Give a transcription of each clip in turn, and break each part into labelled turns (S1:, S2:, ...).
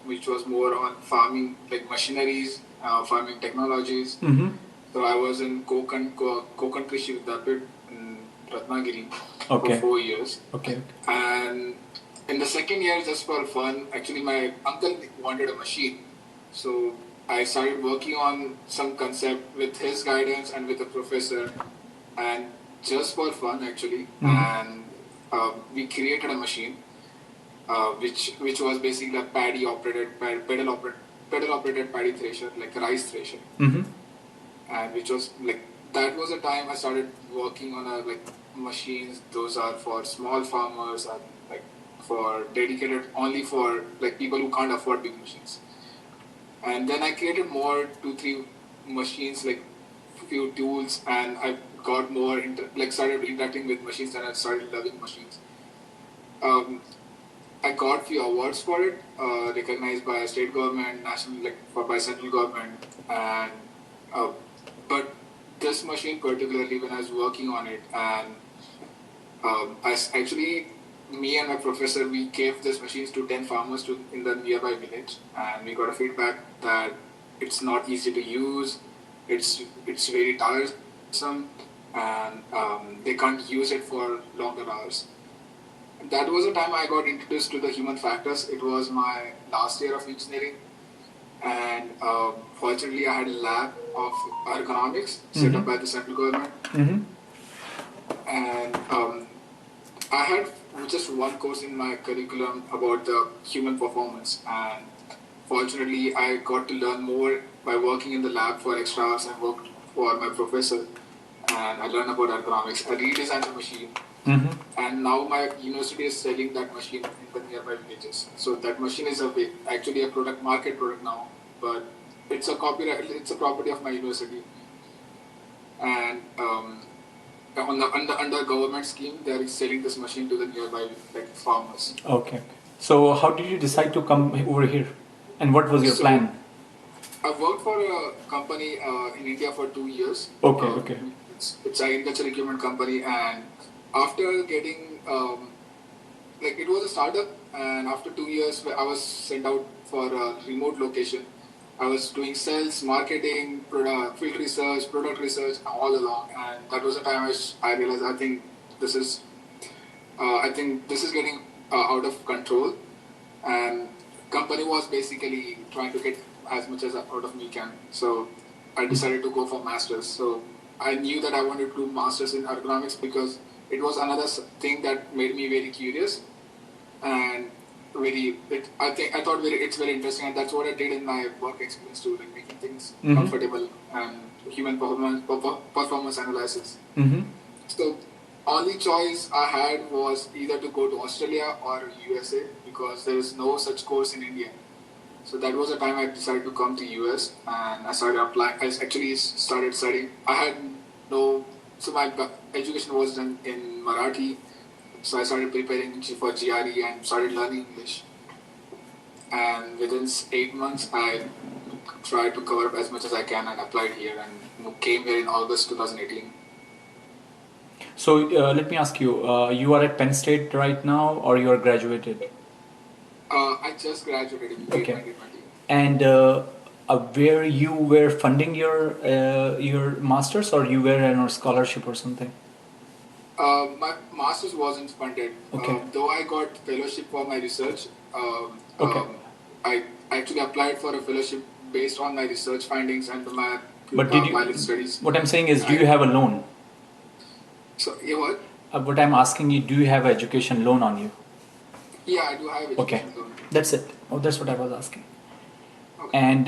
S1: which was more on farming, like machineries, farming technologies. So I was in Kokan Krishi Vidyapit in Ratnagiri for 4 years. And in the second year, just for fun, actually my uncle wanted a machine. So I started working on some concept with his guidance and with a professor, and just for fun actually. And we created a machine, which was basically a pedal operated paddy thresher, like a rice thresher. And which was like, that was the time I started working on machines. Those are for small farmers and like for dedicated only for like people who can't afford big machines. And then I created more 2-3 machines, like few tools, and I got more started interacting with machines, and I started loving machines. I got few awards for it, recognized by state government, national, by central government, and but this machine particularly, when I was working on it, and me and my professor, we gave these machines to 10 farmers in the nearby village, and we got a feedback that it's not easy to use, it's very tiresome, and they can't use it for longer hours. That was the time I got introduced to the human factors. It was my last year of engineering, and fortunately I had a lab of ergonomics set up by the central government. And I had just one course in my curriculum about the human performance, and fortunately I got to learn more by working in the lab for extra hours and worked for my professor, and I learned about ergonomics. I redesigned the machine, and now my university is selling that machine in the nearby villages. So that machine is actually a market product now, but it's a property of my university, and under government scheme, they are selling this machine to the nearby farmers.
S2: Okay. So how did you decide to come over here, and what was your plan?
S1: I worked for a company in India for 2 years.
S2: Okay.
S1: It's an agricultural equipment company, and after getting it was a startup, and after 2 years, I was sent out for a remote location. I was doing sales, marketing, field research, product research all along, and that was the time I realized I think this is getting out of control, and company was basically trying to get as much as out of me can. So I decided to go for masters. So I knew that I wanted to do masters in ergonomics because it was another thing that made me very curious, and I thought it's very interesting, and that's what I did in my work experience too, like making things comfortable and human performance analysis. So only choice I had was either to go to Australia or USA, because there is no such course in India. So that was the time I decided to come to US, and I started applying. I actually started studying. So my education was done in Marathi. So I started preparing for GRE and started learning English. And within 8 months, I tried to cover up as much as I can and applied here, and came here in August 2018.
S2: So let me ask you, you are at Penn State right now, or you are graduated?
S1: I just graduated in May 2020.
S2: And where you were funding your masters, or you were on a scholarship or something?
S1: My master's wasn't funded. Though I got fellowship for my research. I actually applied for a fellowship based on my research findings and my pilot studies.
S2: What I'm saying is, do you have a loan?
S1: So, what?
S2: What I'm asking you, do you have an education loan on you?
S1: Yeah, I do have education loan.
S2: That's it. That's what I was asking. And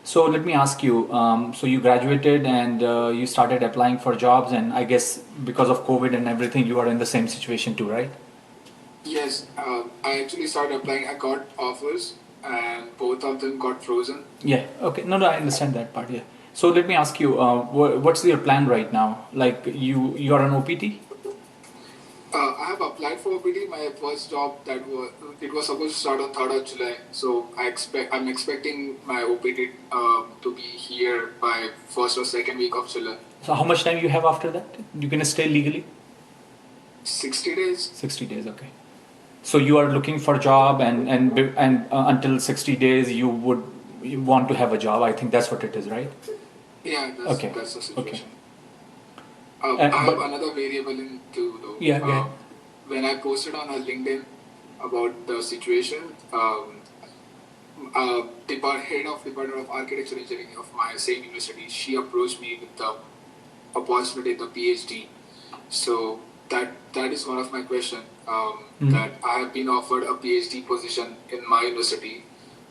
S2: so let me ask you, so you graduated and you started applying for jobs, and I guess because of COVID and everything, you are in the same situation too, right?
S1: Yes, I actually started applying. I got offers, and both of them got frozen.
S2: Yeah, okay. No, I understand that part, yeah. So let me ask you, what's your plan right now? Like, you are an OPT?
S1: I have applied for OPT. My first job it was supposed to start on 3rd of July. So I'm expecting my OPT to be here by 1st or 2nd week of July.
S2: So how much time you have after that? You can stay legally?
S1: 60 days.
S2: 60 days, okay. So you are looking for a job, and until 60 days you want to have a job. I think that's what it is, right?
S1: Yeah,
S2: Okay.
S1: that's the
S2: Okay.
S1: situation. I have
S2: But
S1: another variable in too, though.
S2: yeah, yeah.
S1: When I posted on our LinkedIn about the situation, head of Department of Architecture Engineering of my same university, she approached me with the opportunity, the PhD. So that is one of my question. That I have been offered a PhD position in my university,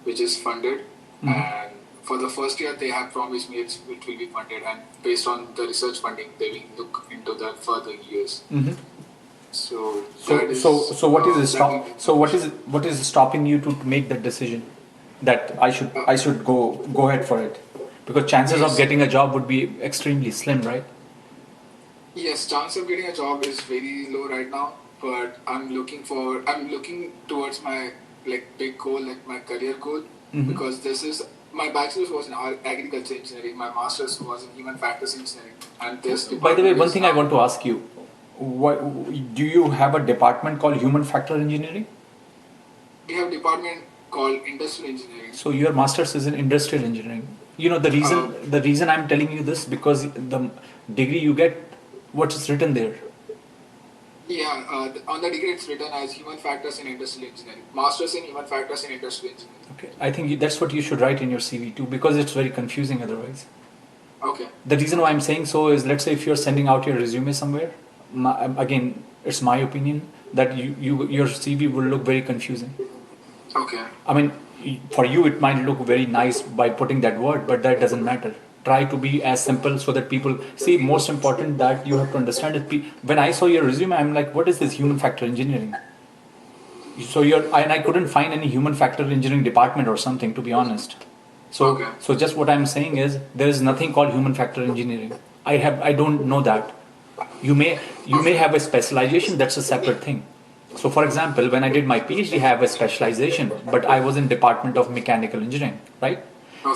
S1: which is funded, and for the first year they have promised me it will be funded, and based on the research funding, they will look into that further years. So that is.
S2: So what is
S1: that
S2: stop?
S1: will be
S2: So
S1: my
S2: what is stopping you to make that decision that I should go ahead for it? Because chances of
S1: Yes.
S2: getting a job would be extremely slim, right?
S1: Yes, chance of getting a job is very low right now, but I'm looking towards my big goal, like my career goal, because this is my bachelor's was in agriculture engineering, my master's was in human factors engineering, and this
S2: By the way,
S1: department
S2: one
S1: is
S2: thing I
S1: now.
S2: want to ask you, what, do you have a department called human factor engineering?
S1: We have a department called industrial engineering.
S2: So your master's is in industrial engineering. You know the reason I'm telling you this because the degree you get, what is written there?
S1: Yeah, on the degree it's written as human factors in industrial engineering, master's in human factors in industrial engineering.
S2: Okay, I think that's what you should write in your CV too because it's very confusing otherwise.
S1: Okay.
S2: The reason why I'm saying so is, let's say if you're sending out your resume somewhere, again, it's my opinion that your CV will look very confusing.
S1: Okay.
S2: I mean, for you it might look very nice by putting that word, but that doesn't matter. Try to be as simple so that people see. Most important that you have to understand it. When I saw your resume, I'm like, what is this human factor engineering? So and I couldn't find any human factor engineering department or something, to be honest. So just what I'm saying is there is nothing called human factor engineering. I don't know that. You may have a specialization, that's a separate thing. So for example, when I did my PhD, I have a specialization, but I was in Department of Mechanical Engineering, right?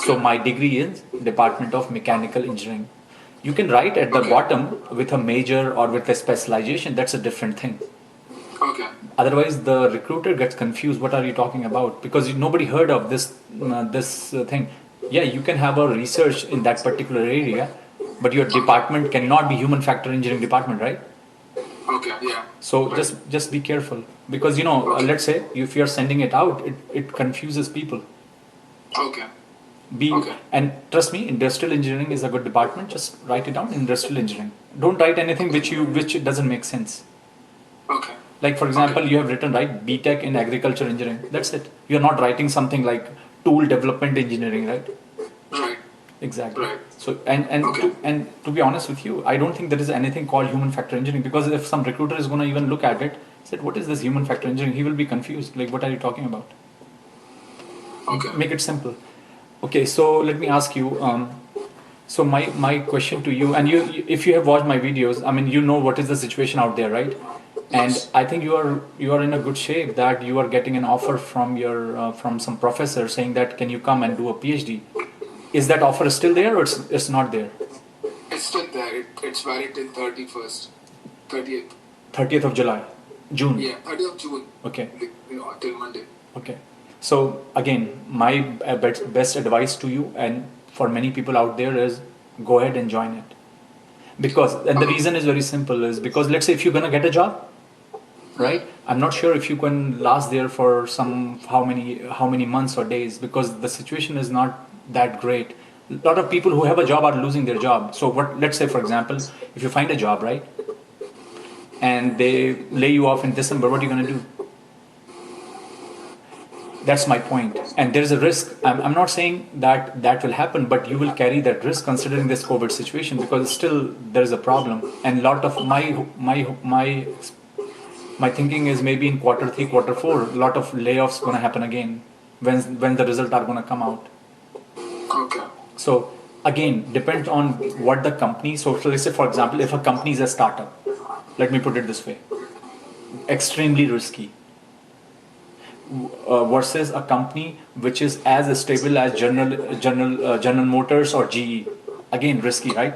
S2: So my degree is Department of Mechanical Engineering. You can write at the bottom with a major or with a specialization, that's a different thing.
S1: Okay.
S2: Otherwise, the recruiter gets confused. What are you talking about? Because nobody heard of this thing. Yeah, you can have a research in that particular area, but your department cannot be human factor engineering department, right?
S1: Okay. Yeah.
S2: So just be careful because let's say if you're sending it out, it confuses people.
S1: Okay.
S2: And trust me, industrial engineering is a good department. Just write it down, industrial engineering. Don't write anything which doesn't make sense.
S1: Okay.
S2: Like for example, you have written right BTech in agriculture engineering. That's it. You're not writing something like tool development engineering, right?
S1: Right.
S2: Exactly.
S1: Right.
S2: So and to be honest with you, I don't think there is anything called human factor engineering because if some recruiter is going to even look at it, said what is this human factor engineering? He will be confused. Like what are you talking about?
S1: Okay.
S2: Make it simple. Okay, so let me ask you. So my question to you, and if you have watched my videos, I mean you know what is the situation out there, right? And I think you are in a good shape that you are getting an offer from your from some professor saying that can you come and do a PhD. Is that offer still there or it's not there?
S1: It's still there. It's valid till 31st, 30th.
S2: 30th of July, June.
S1: Yeah, 30th of June.
S2: Okay.
S1: Till Monday.
S2: Okay. So again, my best advice to you and for many people out there is go ahead and join it. Because and the reason is very simple is because let's say if you're gonna get a job, right? I'm not sure if you can last there for how many months or days because the situation is not that great. A lot of people who have a job are losing their job. So let's say for example, if you find a job, right, and they lay you off in December, what are you gonna do? That's my point. And there's a risk. I'm not saying that will happen, but you will carry that risk considering this COVID situation because still there's a problem. And a lot of my thinking is maybe in Q3, Q4, a lot of layoffs going to happen again when the results are going to come out.
S1: Okay.
S2: So again, depends on what the company. So let's say, for example, if a company is a startup, let me put it this way, extremely risky. Versus a company which is as stable as General Motors or GE. Again, risky, right?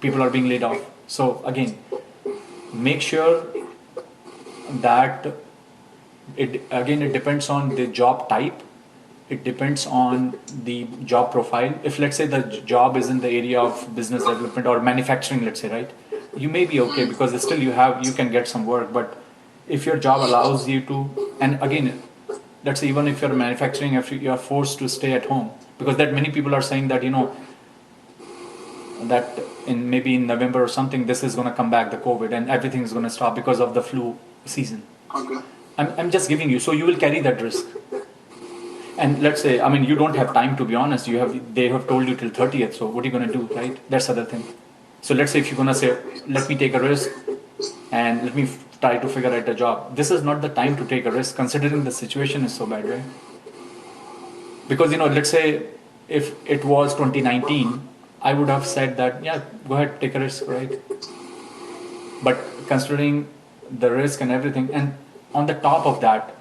S2: People are being laid off. So again, make sure that It depends on the job type. It depends on the job profile. If let's say the job is in the area of business development or manufacturing, let's say, right, you may be okay because still you can get some work. But if your job allows you to, and again, let's say even if you're manufacturing, if you are forced to stay at home, because that many people are saying that that in maybe in November or something, this is going to come back, the COVID, and everything is going to stop because of the flu season.
S1: Okay.
S2: I'm just giving you, so you will carry that risk. And let's say, I mean, you don't have time, to be honest. They have told you till 30th. So what are you going to do, right? That's the other thing. So let's say if you're going to say, let me take a risk and let me try to figure out a job. This is not the time to take a risk, considering the situation is so bad, right? Because let's say if it was 2019, I would have said that, yeah, go ahead, take a risk, right? But considering the risk and everything, and on the top of that,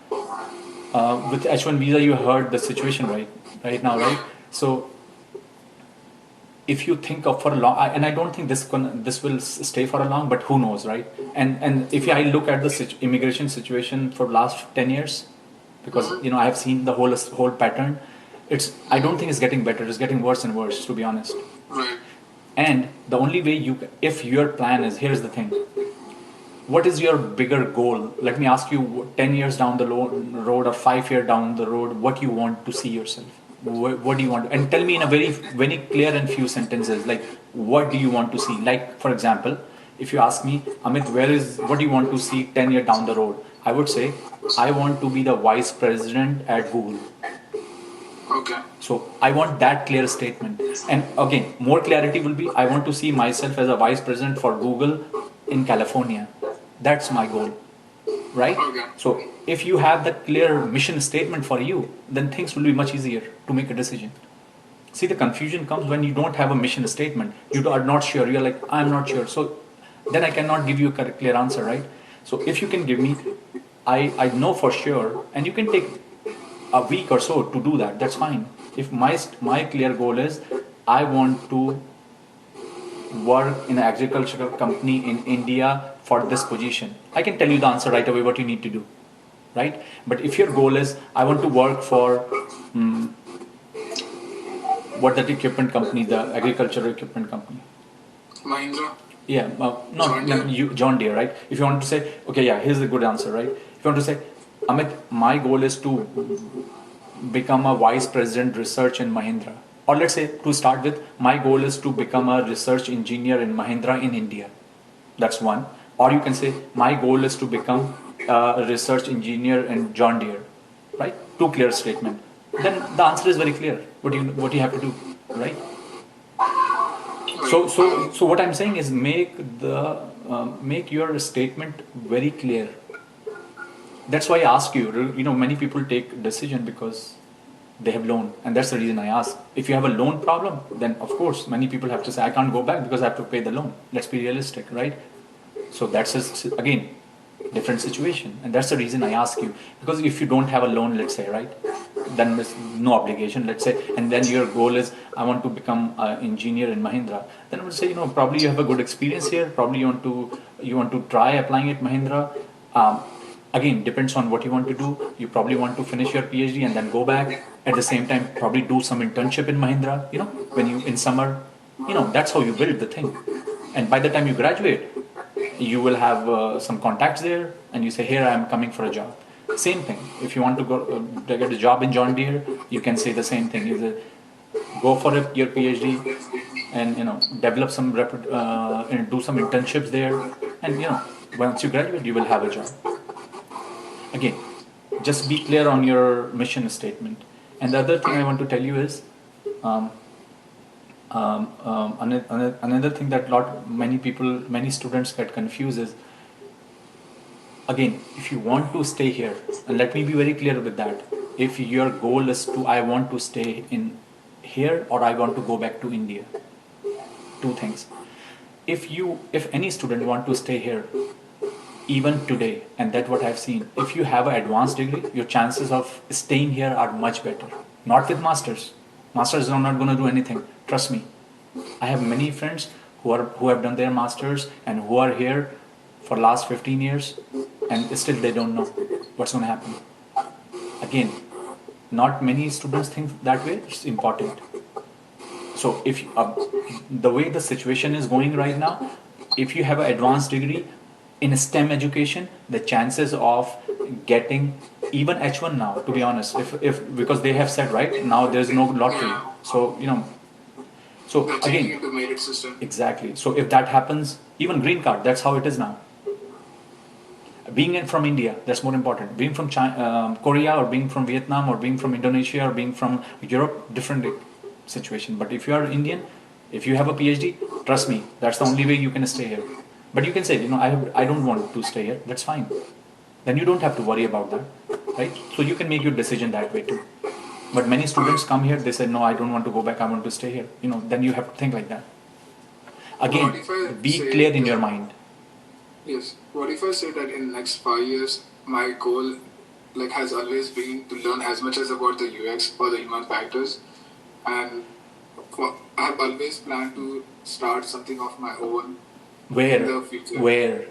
S2: with H1 visa, you heard the situation right now, right? So if you think of for a long, and I don't think this will stay for a long, but who knows, right? And if I look at the immigration situation for last 10 years, because I have seen the whole pattern, I don't think it's getting better. It's getting worse and worse, to be honest.
S1: Right.
S2: And the only way if your plan is, here's the thing. What is your bigger goal? Let me ask you 10 years down the road or 5 years down the road, what you want to see yourself? What do you want? And tell me in a very, very clear and few sentences, like, what do you want to see? Like, for example, if you ask me, Amit, what do you want to see 10 years down the road? I would say, I want to be the vice president at Google.
S1: Okay.
S2: So I want that clear statement. And again, more clarity will be, I want to see myself as a vice president for Google in California. That's my goal, right?
S1: Okay.
S2: So if you have that clear mission statement for you, then things will be much easier to make a decision. See, the confusion comes when you don't have a mission statement. You are not sure. You're like, I'm not sure. So then I cannot give you a clear answer, right? So if you can give me, I know for sure, and you can take a week or so to do that, that's fine. If my clear goal is, I want to work in an agricultural company in India for this position, I can tell you the answer right away what you need to do, right? But if your goal is, I want to work for what that equipment company, the agricultural equipment company,
S1: Mahindra.
S2: yeah, John Deere, right? If you want to say, okay, yeah, here's a good answer, right? If you want to say, Amit, my goal is to become a vice president research in Mahindra. Or let's say, to start with, my goal is to become a research engineer in Mahindra in India. That's one. Or you can say, my goal is to become a research engineer in John Deere, right? Two clear statement. Then the answer is very clear. What you have to do, right? So what I'm saying is make your statement very clear. That's why I ask you. Many people take decision because they have loan, and that's the reason I ask. If you have a loan problem, then of course many people have to say, I can't go back because I have to pay the loan. Let's be realistic, right? So that's again different situation, and that's the reason I ask you. Because if you don't have a loan, let's say, right, then there's no obligation, let's say, and then your goal is, I want to become an engineer in Mahindra, then I would say, probably you have a good experience here, probably you want to try applying at Mahindra. Again, depends on what you want to do. You probably want to finish your PhD and then go back. At the same time, probably do some internship in Mahindra, when you in summer. That's how you build the thing. And by the time you graduate, you will have some contacts there, and you say, here I am coming for a job. Same thing. If you want to go to get a job in John Deere, you can say the same thing. You say, go for your PhD and develop some and do some internships there, and once you graduate, you will have a job. Again, just be clear on your mission statement. And the other thing I want to tell you is, another thing that many students get confused is, again, if you want to stay here, and let me be very clear with that, if your goal is I want to stay in here, or I want to go back to India, two things. If any student want to stay here, even today, and that's what I've seen, if you have an advanced degree, your chances of staying here are much better. Not with masters. Masters are not going to do anything. Trust me. I have many friends who have done their masters and who are here for last 15 years, and still they don't know. what's going to happen? Again, not many students think that way. It's important. So if the way the situation is going right now, if you have an advanced degree in STEM education, the chances of getting even H1 now, to be honest, if because they have said right now there's no lottery. So so
S1: They're changing
S2: again,
S1: into merit system.
S2: exactly. So if that happens, even green card, that's how it is now. Being from India, that's more important. Being from China, Korea, or being from Vietnam, or being from Indonesia, or being from Europe, different situation. But if you are Indian, if you have a PhD, trust me, that's the only way you can stay here. But you can say, I don't want to stay here. That's fine. Then you don't have to worry about that, right? So you can make your decision that way too. But many students come here, they say, no, I don't want to go back. I want to stay here. Then you have to think like that. Again,
S1: What if I
S2: be
S1: say
S2: clear in
S1: that-
S2: your mind.
S1: Yes. What if I say that in the next 5 years, my goal has always been to learn as much as about the UX or the human factors, and I have always planned to start something of my own in the future.
S2: Where?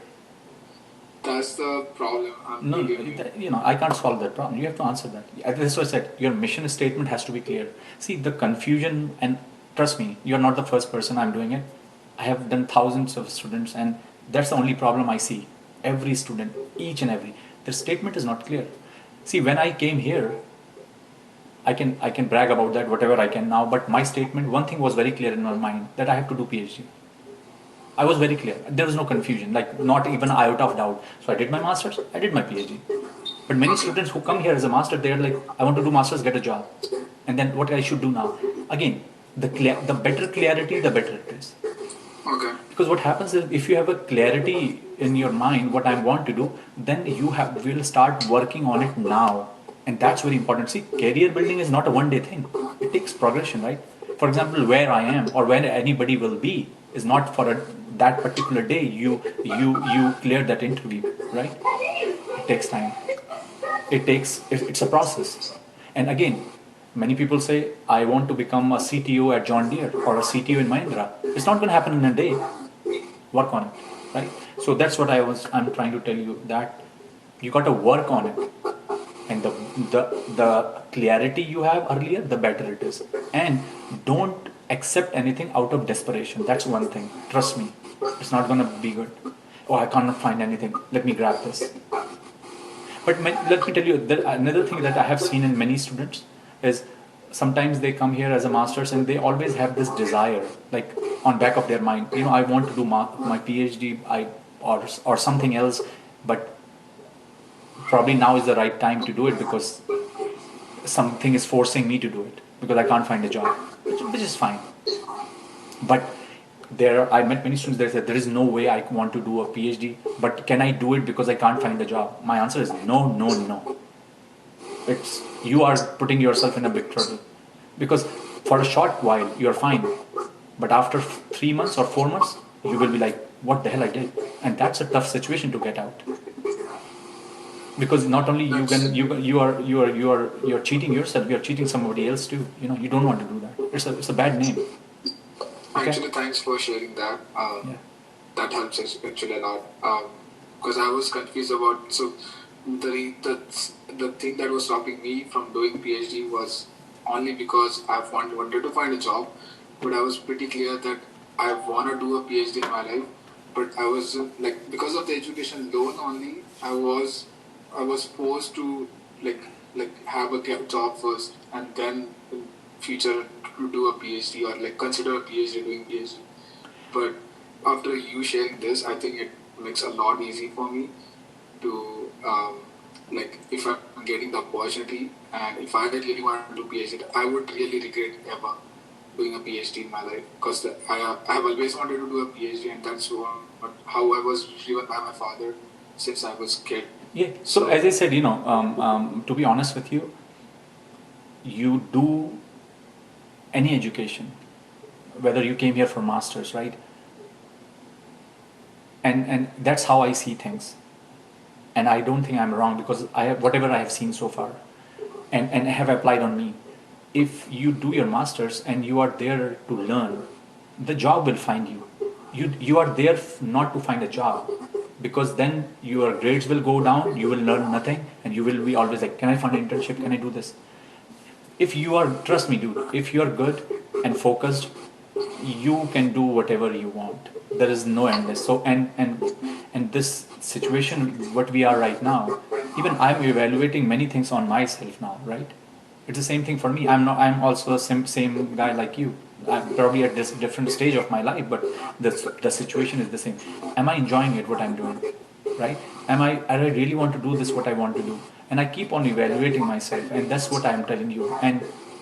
S1: That's the problem.
S2: No, I can't solve that problem. You have to answer that. That's what I said. Your mission statement has to be clear. See, the confusion, and trust me, you're not the first person I'm doing it. I have done thousands of students, and that's the only problem I see. Every student, each and every, their statement is not clear. See, when I came here, I can brag about that whatever I can now, but my statement, one thing was very clear in my mind, that I have to do PhD. I was very clear. There was no confusion, not even an iota of doubt. So I did my master's, I did my PhD. But many students who come here as a master, they're like, I want to do master's, get a job. And then what I should do now? Again, the better clarity, the better it is.
S1: Okay.
S2: Because what happens is, if you have a clarity in your mind what I want to do, then you will start working on it now. And that's very important. See, career building is not a one-day thing. It takes progression, right? For example, where I am or where anybody will be is not for that particular day. You clear that interview, right? It takes time. It's a process. And again, many people say, I want to become a CTO at John Deere or a CTO in Mahindra. It's not going to happen in a day. Work on it, right? So that's what I'm trying to tell you, that you got to work on it. And the clarity you have earlier, the better it is. And don't accept anything out of desperation. That's one thing. Trust me. It's not going to be good. Oh, I cannot find anything. Let me grab this. But let me tell you, another thing that I have seen in many students is, sometimes they come here as a master's and they always have this desire, on back of their mind, I want to do my PhD or something else, but probably now is the right time to do it because something is forcing me to do it because I can't find a job, which is fine. But I met many students that said, there is no way I want to do a PhD, but can I do it because I can't find a job? My answer is no, no, no. You are putting yourself in a big trouble, because for a short while you're fine, but after 3 months or 4 months you will be like, what the hell I did? And that's a tough situation to get out, because not only you're cheating yourself, you're cheating somebody else too. You don't want to do that. It's a bad name. Okay?
S1: Actually, thanks for sharing that.
S2: Yeah.
S1: That helps us actually a lot. Because I was confused about, so the thing that was stopping me from doing PhD was only because I wanted to find a job, but I was pretty clear that I want to do a PhD in my life. But I was because of the education loan only, I was forced to have a job first and then in future to do a PhD or consider a PhD, doing PhD. But after you sharing this, I think it makes a lot easy for me to if I'm getting the opportunity, and if I really want to do PhD, I would really regret ever doing a PhD in my life, because I have always wanted to do a PhD, and that's how I was driven by my father since I was kid.
S2: Yeah. So as I said, to be honest with you, you do any education, whether you came here for masters, right? And that's how I see things. And I don't think I'm wrong, because whatever I have seen so far and have applied on me. If you do your masters and you are there to learn, the job will find you. You are there not to find a job. because then your grades will go down, you will learn nothing, and you will be always like, can I find an internship, can I do this? If you are, trust me dude, if you are good and focused, you can do whatever you want. There is no endless. So and this situation what we are right now, even I'm evaluating many things on myself now, right? It's the same thing for me. I'm also a same guy like you. I'm probably at this different stage of my life, but the situation is the same. Am I enjoying it what I'm doing, right? I really want to do this what I want to do, and I keep on evaluating myself, and that's what I'm telling you. And